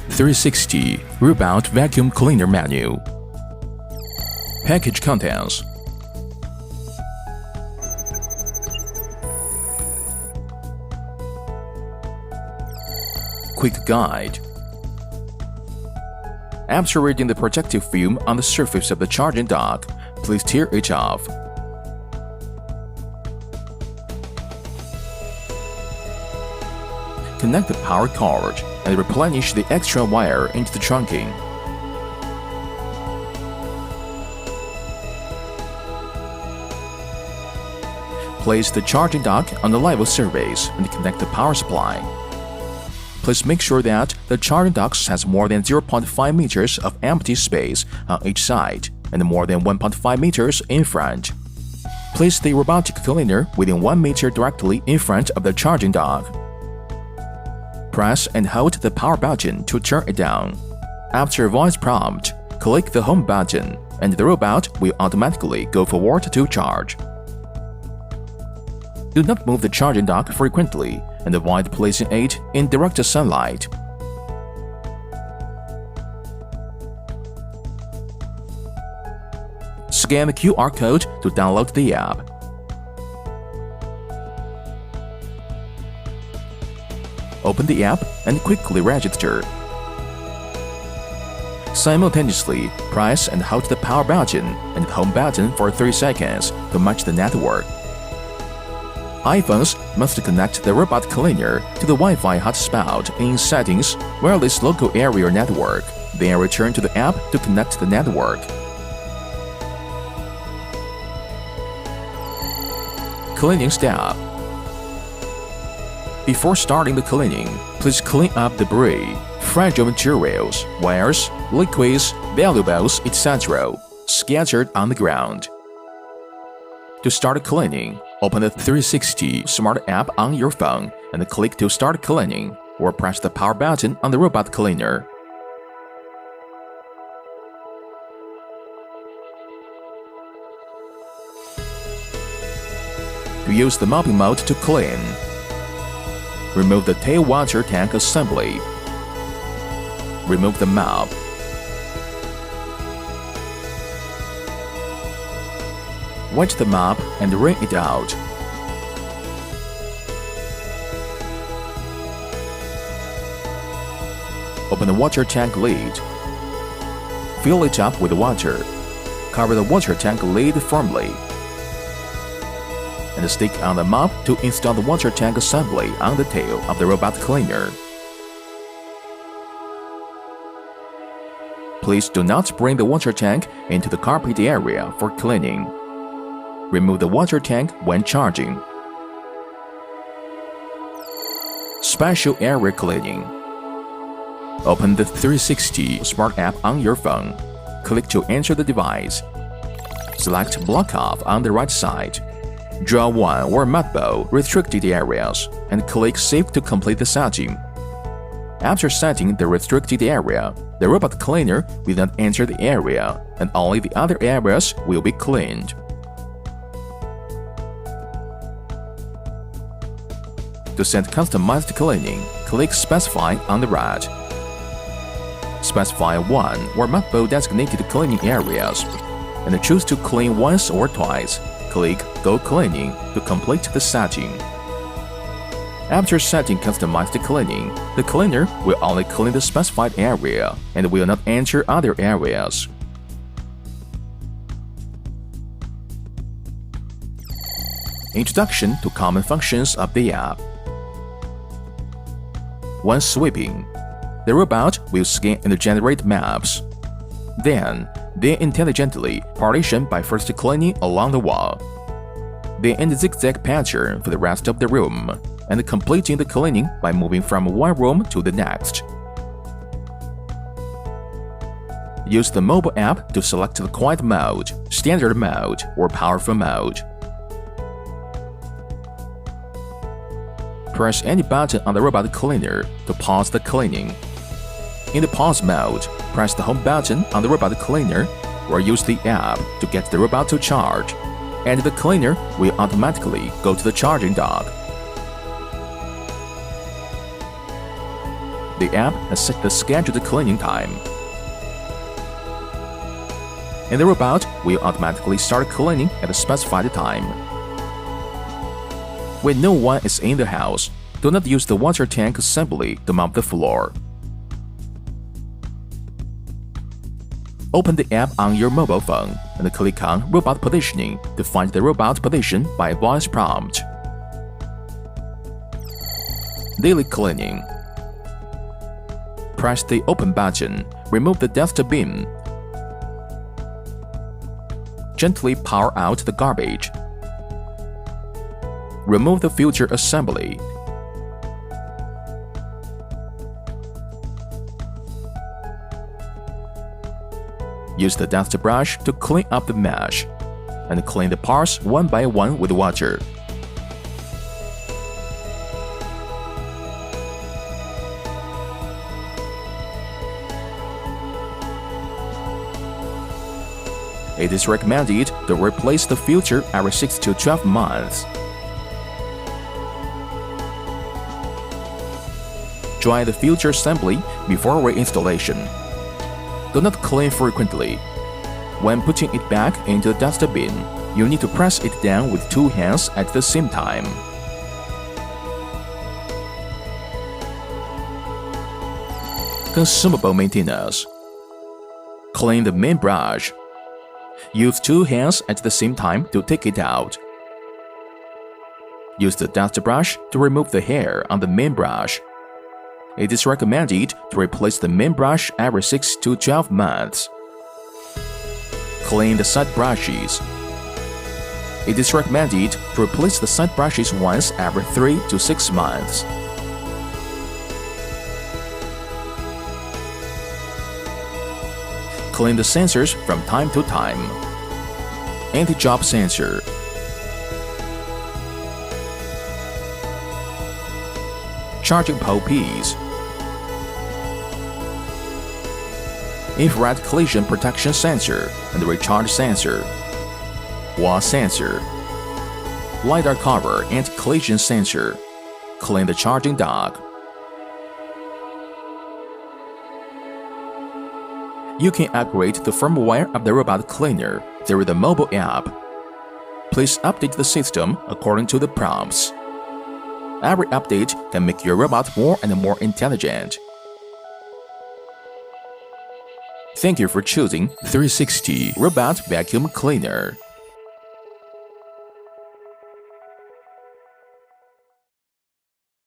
360 Robot Vacuum Cleaner Menu. Package contents. Quick guide. After reading the protective film on the surface of the charging dock, please tear it off. Connect the power cord and replenish the extra wire into the trunking. Place the charging dock on the level surface and connect the power supply. Please make sure that the charging dock has more than 0.5 meters of empty space on each side and more than 1.5 meters in front. Place the robotic cleaner within 1 meter directly in front of the charging dock. Press and hold the power button to turn it down. After a voice prompt, click the home button and the robot will automatically go forward to charge. Do not move the charging dock frequently and avoid placing it in direct sunlight. Scan the QR code to download the app. Open the app and quickly register. Simultaneously, press and hold the power button and the home button for 3 seconds to match the network. iPhones must connect the robot cleaner to the Wi-Fi hotspot in Settings, Wireless Local Area Network, then return to the app to connect the network. Cleaning step. Before starting the cleaning, please clean up debris, fragile materials, wires, liquids, valuables, etc. scattered on the ground. To start cleaning, open the 360 Smart app on your phone and click to start cleaning, or press the power button on the robot cleaner. To use the mopping mode to clean, remove the tail water tank assembly. Remove the mop. Wet the mop and rinse it out. Open the water tank lid. Fill it up with water. Cover the water tank lid firmly. And stick on the mop to install the water tank assembly on the tail of the robot cleaner. Please do not bring the water tank into the carpet area for cleaning. Remove the water tank when charging. Special area cleaning. Open the 360 Smart app on your phone. Click to enter the device. Select Block Off on the right side. Draw one or multiple restricted areas and click Save to complete the setting. After setting the restricted area, the robot cleaner will not enter the area and only the other areas will be cleaned. To set customized cleaning, click Specify on the right. Specify one or multiple designated cleaning areas and choose to clean once or twice. Click Go Cleaning to complete the setting. After setting customized cleaning, the cleaner will only clean the specified area and will not enter other areas. Introduction to common functions of the app. When sweeping, the robot will scan and generate maps. Then, they intelligently partition by first cleaning along the wall, then in the zigzag pattern for the rest of the room, and completing the cleaning by moving from one room to the next. Use the mobile app to select the quiet mode, standard mode, or powerful mode. Press any button on the robot cleaner to pause the cleaning. In the pause mode, press the home button on the robot cleaner or use the app to get the robot to charge, and the cleaner will automatically go to the charging dock. the app has set the scheduled cleaning time. And the robot will automatically start cleaning at the specified time. When no one is in the house, do not use the water tank assembly to mop the floor. Open the app on your mobile phone and click on Robot Positioning to find the robot position by voice prompt. Daily cleaning. Press the Open button, remove the dustbin. Gently power out the garbage. Remove the filter assembly. Use the dust brush to clean up the mesh, and clean the parts one by one with water. It is recommended to replace the filter every 6 to 12 months. Dry the filter assembly before reinstallation. Do not clean frequently. When putting it back into the dustbin, you need to press it down with 2 hands at the same time. Consumable maintenance. Clean the main brush. Use 2 hands at the same time to take it out. Use the dust brush to remove the hair on the main brush. It is recommended to replace the main brush every 6 to 12 months. Clean the side brushes. It is recommended to replace the side brushes once every 3 to 6 months. Clean the sensors from time to time. Anti-job sensor. Charging pole piece. Infrared collision protection sensor and recharge sensor. Wall sensor. LiDAR cover anti-collision sensor. Clean the charging dock. You can upgrade the firmware of the robot cleaner through the mobile app. Please update the system according to the prompts. Every update can make your robot more and more intelligent. Thank you for choosing 360 Robot Vacuum Cleaner.